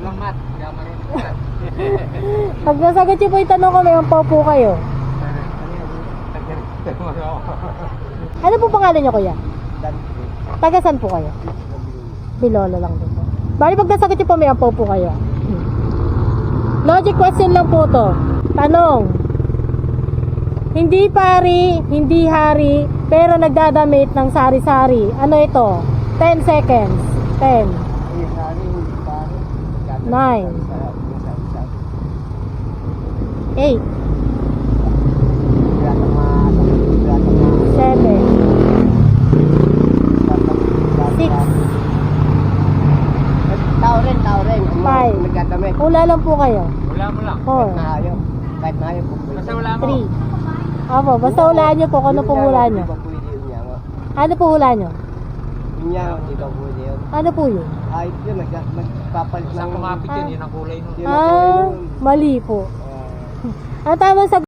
lang mat. Kaya marunong mat. Pag nasagot niyo po yung tanong ko, may ampaw po kayo. Ano po pangalan niyo, kuya? Taga saan po kayo? Bilolo lang din po. Bali pag nasagot niyo po, may ampaw po kayo. Logic question lang po to. Tanong. Hindi pari, hindi hari, pero nagdadamit ng sari-sari. Ano ito? 10 seconds. 10, 9, 8, 7, 6, 5, 4, 3, 2, 1. Hula lang po kayo. Wala mo lang. 4, Basta wala mo. 3. Opo, basta hulaan nyo po kung ano po hula nyo. Ano po hula nyo? Ano po yun? Ay, yun, nagpapalit Basta kumapit yun, yun ang kulay nun. Mali po. Ang tamang sagot